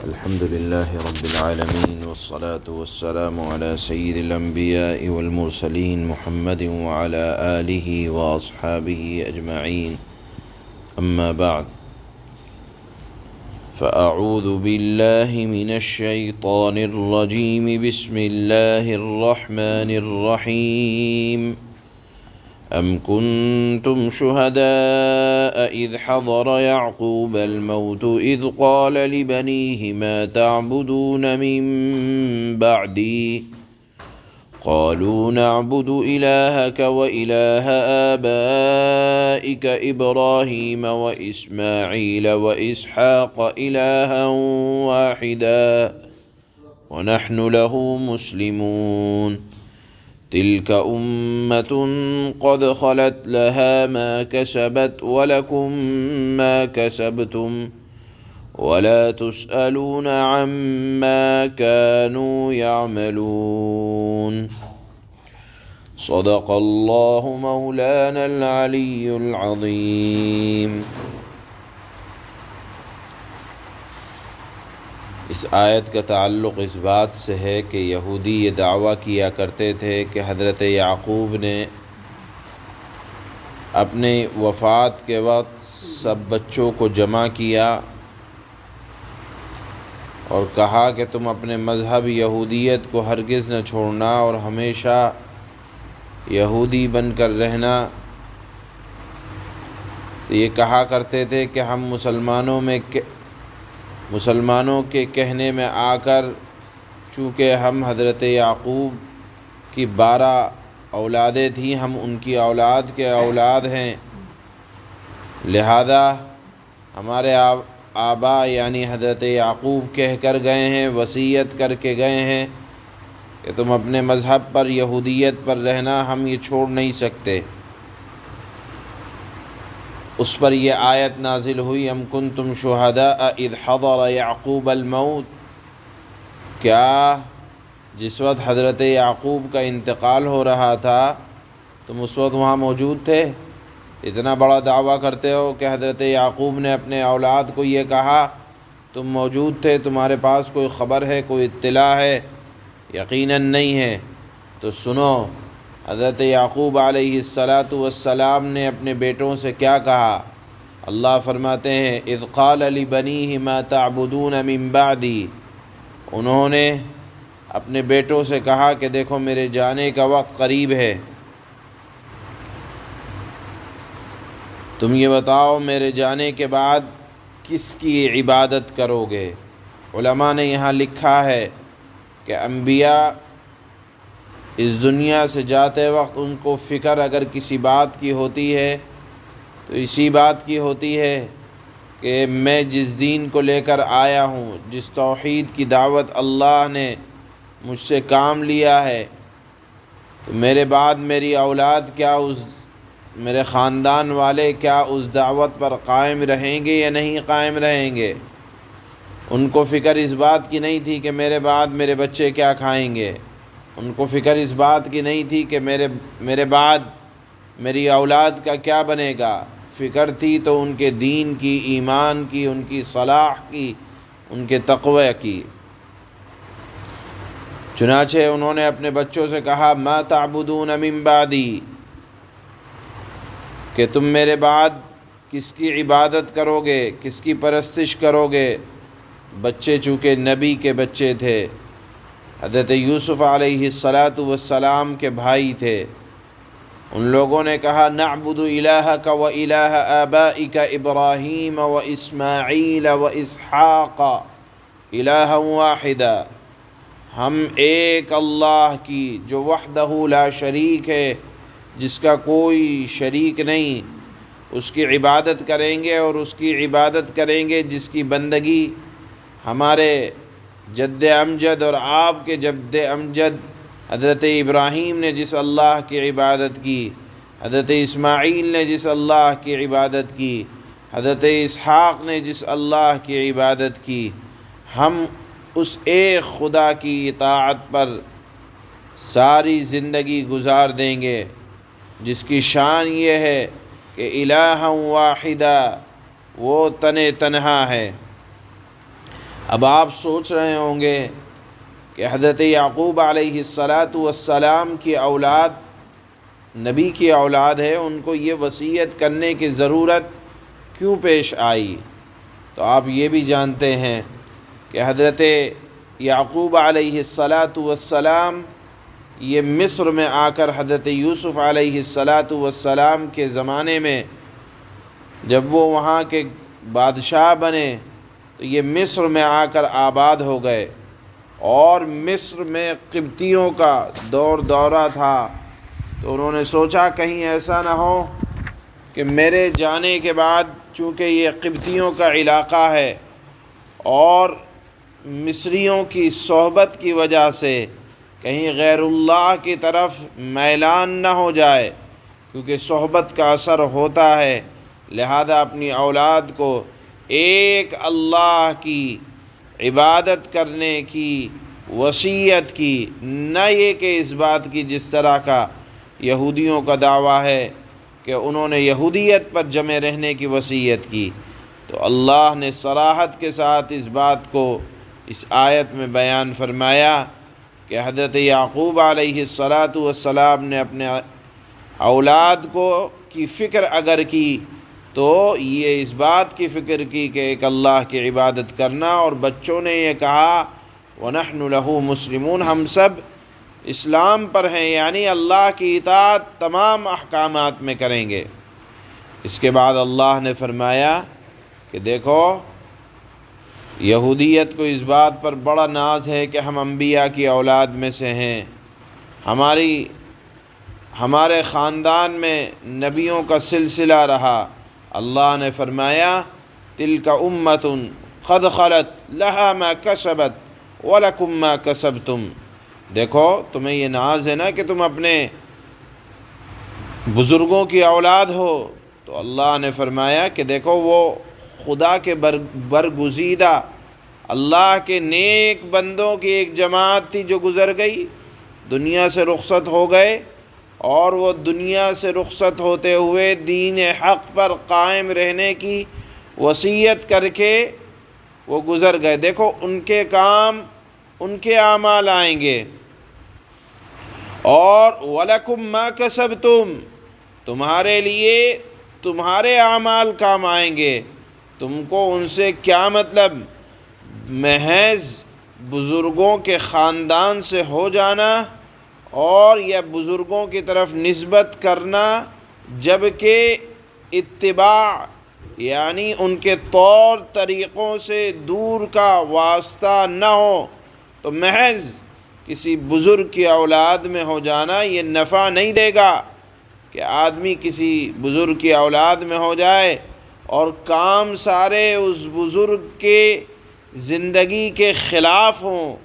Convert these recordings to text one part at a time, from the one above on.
الحمد لله رب العالمين والصلاة والسلام على سيد الأنبياء والمرسلين محمد وعلى آله وأصحابه أجمعين. أما بعد، فأعوذ بالله من الشيطان الرجيم. بسم الله الرحمن الرحيم. أم كنتم شهداء إذ حضر يعقوب الموت إذ قال لبنيه ما تعبدون من بعدي قالوا نعبد إلهك وإله آبائك إبراهيم وإسماعيل وإسحاق إلها واحدا ونحن له مسلمون. تلك أمة قد خلت لها ما كسبت ولكم ما كسبتم ولا تسألون عما كانوا يعملون. صدق الله مولانا العلي العظيم. اس آیت کا تعلق اس بات سے ہے کہ یہودی یہ دعویٰ کیا کرتے تھے کہ حضرت یعقوب نے اپنے وفات کے وقت سب بچوں کو جمع کیا اور کہا کہ تم اپنے مذہب یہودیت کو ہرگز نہ چھوڑنا اور ہمیشہ یہودی بن کر رہنا. تو یہ کہا کرتے تھے کہ ہم مسلمانوں کے کہنے میں آ کر، چونکہ ہم حضرت یعقوب کی 12 اولادیں تھیں، ہم ان کی اولاد کے اولاد ہیں، لہذا ہمارے آبا یعنی حضرت یعقوب کہہ کر گئے ہیں، وصیت کر کے گئے ہیں کہ تم اپنے مذہب پر یہودیت پر رہنا، ہم یہ چھوڑ نہیں سکتے. اس پر یہ آیت نازل ہوئی، ام کنتم شہداء اذ حضر یعقوب الموت. کیا جس وقت حضرت یعقوب کا انتقال ہو رہا تھا تم اس وقت وہاں موجود تھے؟ اتنا بڑا دعویٰ کرتے ہو کہ حضرت یعقوب نے اپنے اولاد کو یہ کہا، تم موجود تھے، تمہارے پاس کوئی خبر ہے، کوئی اطلاع ہے؟ یقیناً نہیں ہے. تو سنو، حضرت یعقوب علیہ السلام نے اپنے بیٹوں سے کیا کہا. اللہ فرماتے ہیں اذ قال لبنیہ ما تعبدون من بعدی. انہوں نے اپنے بیٹوں سے کہا کہ دیکھو میرے جانے کا وقت قریب ہے، تم یہ بتاؤ میرے جانے کے بعد کس کی عبادت کرو گے. علماء نے یہاں لکھا ہے کہ انبیاء اس دنیا سے جاتے وقت ان کو فکر اگر کسی بات کی ہوتی ہے تو اسی بات کی ہوتی ہے کہ میں جس دین کو لے کر آیا ہوں، جس توحید کی دعوت اللہ نے مجھ سے کام لیا ہے، تو میرے بعد میری اولاد کیا میرے خاندان والے کیا اس دعوت پر قائم رہیں گے یا نہیں قائم رہیں گے. ان کو فکر اس بات کی نہیں تھی کہ میرے بعد میرے بچے کیا کھائیں گے، ان کو فکر اس بات کی نہیں تھی کہ میرے بعد میری اولاد کا کیا بنے گا. فکر تھی تو ان کے دین کی، ایمان کی، ان کی صلاح کی، ان کے تقوی کی. چنانچہ انہوں نے اپنے بچوں سے کہا ما تعبدون من بعدی، کہ تم میرے بعد کس کی عبادت کرو گے، کس کی پرستش کرو گے. بچے چونکہ نبی کے بچے تھے، حضرت یوسف علیہ السلام کے بھائی تھے. ان لوگوں نے کہا نعبد الہک و الہ آبائک ابراہیم و اسماعیل و اسحاق الہا واحدا. ہم ایک اللہ کی جو وحدہ لا شریک ہے، جس کا کوئی شریک نہیں، اس کی عبادت کریں گے، اور اس کی عبادت کریں گے جس کی بندگی ہمارے جد امجد اور آپ کے جد امجد حضرت ابراہیم نے جس اللہ کی عبادت کی، حضرت اسماعیل نے جس اللہ کی عبادت کی، حضرت اسحاق نے جس اللہ کی عبادت کی، ہم اس ایک خدا کی اطاعت پر ساری زندگی گزار دیں گے، جس کی شان یہ ہے کہ الہ واحدہ، وہ تنہا ہے. اب آپ سوچ رہے ہوں گے کہ حضرت یعقوب علیہ السلام کی اولاد نبی کی اولاد ہے، ان کو یہ وصیت کرنے کی ضرورت کیوں پیش آئی؟ تو آپ یہ بھی جانتے ہیں کہ حضرت یعقوب علیہ السلام یہ مصر میں آ کر حضرت یوسف علیہ السلام کے زمانے میں جب وہ وہاں کے بادشاہ بنے تو یہ مصر میں آ کر آباد ہو گئے، اور مصر میں قبطیوں کا دورہ تھا، تو انہوں نے سوچا کہیں ایسا نہ ہو کہ میرے جانے کے بعد، چونکہ یہ قبطیوں کا علاقہ ہے اور مصریوں کی صحبت کی وجہ سے کہیں غیر اللہ کی طرف میلان نہ ہو جائے، کیونکہ صحبت کا اثر ہوتا ہے، لہذا اپنی اولاد کو ایک اللہ کی عبادت کرنے کی وصیت کی، نہ یہ کہ اس بات کی جس طرح کا یہودیوں کا دعویٰ ہے کہ انہوں نے یہودیت پر جمے رہنے کی وصیت کی۔ تو اللہ نے صراحت کے ساتھ اس بات کو اس آیت میں بیان فرمایا کہ حضرت یعقوب علیہ السلام نے اپنے اولاد کی فکر اگر کی تو یہ اس بات کی فکر کی کہ ایک اللہ کی عبادت کرنا، اور بچوں نے یہ کہا وَنَحْنُ لَهُ مُسْلِمُونَ، ہم سب اسلام پر ہیں، یعنی اللہ کی اطاعت تمام احکامات میں کریں گے۔ اس کے بعد اللہ نے فرمایا کہ دیکھو یہودیت کو اس بات پر بڑا ناز ہے کہ ہم انبیاء کی اولاد میں سے ہیں، ہمارے خاندان میں نبیوں کا سلسلہ رہا۔ اللہ نے فرمایا تِلْكَ أُمَّةٌ قَدْ خَلَتْ لَهَا مَا كَسَبَتْ وَلَكُمْ مَا كَسَبْتُمْ، دیکھو تمہیں یہ ناز ہے نا کہ تم اپنے بزرگوں کی اولاد ہو، تو اللہ نے فرمایا کہ دیکھو وہ خدا کے برگزیدہ اللہ کے نیک بندوں کی ایک جماعت تھی جو گزر گئی، دنیا سے رخصت ہو گئے، اور وہ دنیا سے رخصت ہوتے ہوئے دین حق پر قائم رہنے کی وصیت کر کے وہ گزر گئے۔ دیکھو ان کے کام، ان کے اعمال آئیں گے، اور وَلَكُمْ مَا كَسَبْتُمْ، تمہارے لیے تمہارے اعمال کام آئیں گے۔ تم کو ان سے کیا مطلب؟ محض بزرگوں کے خاندان سے ہو جانا اور یا بزرگوں کی طرف نسبت کرنا، جبکہ اتباع یعنی ان کے طور طریقوں سے دور کا واسطہ نہ ہو، تو محض کسی بزرگ کی اولاد میں ہو جانا یہ نفع نہیں دے گا کہ آدمی کسی بزرگ کی اولاد میں ہو جائے اور کام سارے اس بزرگ کے زندگی کے خلاف ہوں،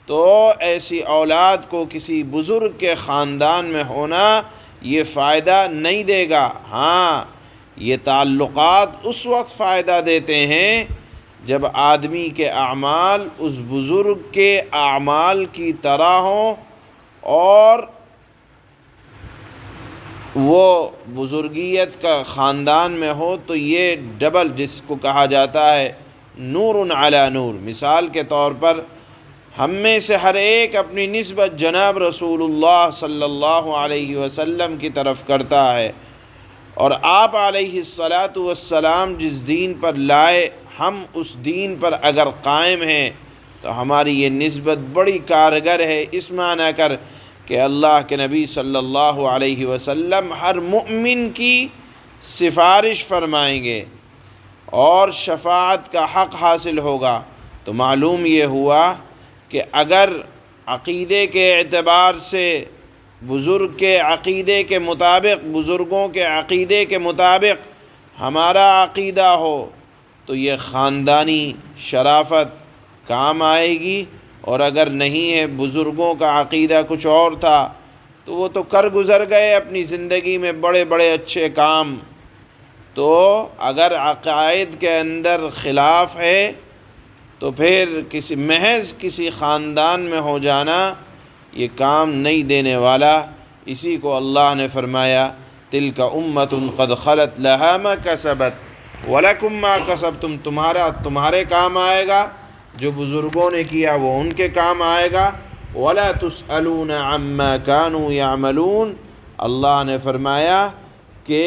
تو ایسی اولاد کو کسی بزرگ کے خاندان میں ہونا یہ فائدہ نہیں دے گا۔ ہاں، یہ تعلقات اس وقت فائدہ دیتے ہیں جب آدمی کے اعمال اس بزرگ کے اعمال کی طرح ہوں، اور وہ بزرگیت کا خاندان میں ہو، تو یہ ڈبل جس کو کہا جاتا ہے نور علی نور۔ مثال کے طور پر ہم میں سے ہر ایک اپنی نسبت جناب رسول اللہ صلی اللہ علیہ وسلم کی طرف کرتا ہے، اور آپ علیہ السلام جس دین پر لائے ہم اس دین پر اگر قائم ہیں تو ہماری یہ نسبت بڑی کارگر ہے، اس معنی کر کہ اللہ کے نبی صلی اللہ علیہ وسلم ہر مؤمن کی سفارش فرمائیں گے اور شفاعت کا حق حاصل ہوگا۔ تو معلوم یہ ہوا کہ اگر عقیدے کے اعتبار سے بزرگ کے عقیدے کے مطابق، بزرگوں کے عقیدے کے مطابق ہمارا عقیدہ ہو تو یہ خاندانی شرافت کام آئے گی، اور اگر نہیں ہے، بزرگوں کا عقیدہ کچھ اور تھا تو وہ تو کر گزر گئے اپنی زندگی میں بڑے بڑے اچھے کام، تو اگر عقائد کے اندر خلاف ہے تو پھر محض کسی خاندان میں ہو جانا یہ کام نہیں دینے والا۔ اسی کو اللہ نے فرمایا تِلْكَ أُمَّةٌ قَدْ خَلَتْ لَهَا مَا كَسَبَتْ وَلَكُمْ مَا كَسَبْتُمْ، تمہارے کام آئے گا جو بزرگوں نے کیا وہ ان کے کام آئے گا۔ وَلَا تُسْأَلُونَ عَمَّا كَانُوا يَعْمَلُونَ، اللہ نے فرمایا کہ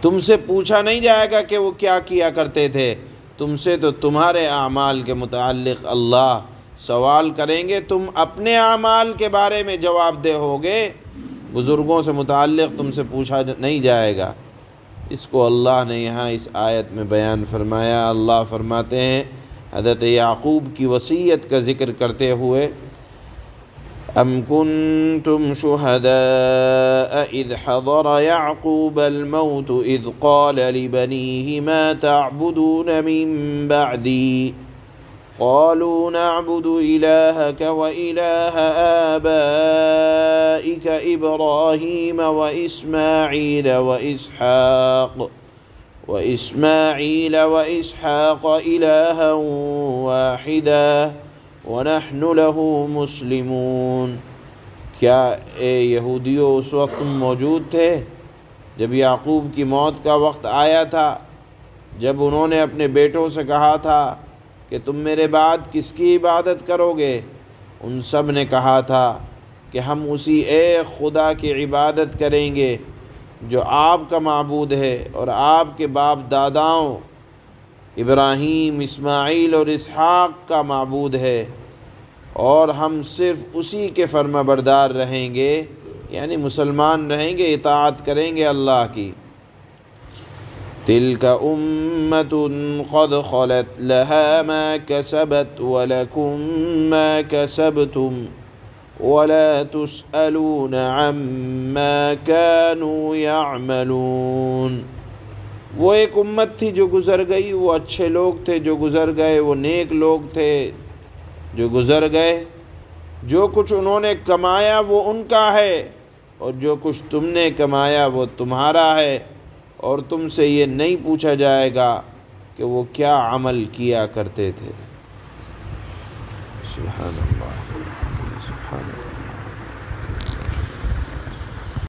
تم سے پوچھا نہیں جائے گا کہ وہ کیا کیا کرتے تھے، تم سے تو تمہارے اعمال کے متعلق اللہ سوال کریں گے، تم اپنے اعمال کے بارے میں جواب دہ ہوگے، بزرگوں سے متعلق تم سے پوچھا نہیں جائے گا۔ اس کو اللہ نے یہاں اس آیت میں بیان فرمایا۔ اللہ فرماتے ہیں حضرت یعقوب کی وصیت کا ذکر کرتے ہوئے، ام کنتم شہداء اذ حضر یعقوب الموت اذ قال لبنیہ ما تعبدون من بعدی قالوا نعبد إلهك وإله آبائك إبراهيم وإسماعيل وإسحاق إلها واحدا ونحن له مسلمون۔ کیا اے یہودیو اس وقت تم موجود تھے جب یعقوب کی موت کا وقت آیا تھا، جب انہوں نے اپنے بیٹوں سے کہا تھا کہ تم میرے بعد کس کی عبادت کرو گے؟ ان سب نے کہا تھا کہ ہم اسی ایک خدا کی عبادت کریں گے جو آپ کا معبود ہے اور آپ کے باپ داداؤں ابراہیم، اسماعیل اور اسحاق کا معبود ہے، اور ہم صرف اسی کے فرما بردار رہیں گے، یعنی مسلمان رہیں گے، اطاعت کریں گے اللہ کی۔ تلک امۃ قد خلت لها ما کسبت ولکم ما کسبتم ولا تسألون عما كانوا يعملون۔ وہ ایک امت تھی جو گزر گئی، وہ اچھے لوگ تھے جو گزر گئے، وہ نیک لوگ تھے جو گزر گئے، جو کچھ انہوں نے کمایا وہ ان کا ہے، اور جو کچھ تم نے کمایا وہ تمہارا ہے، اور تم سے یہ نہیں پوچھا جائے گا کہ وہ کیا عمل کیا کرتے تھے۔ سبحان اللہ، سبحان اللہ۔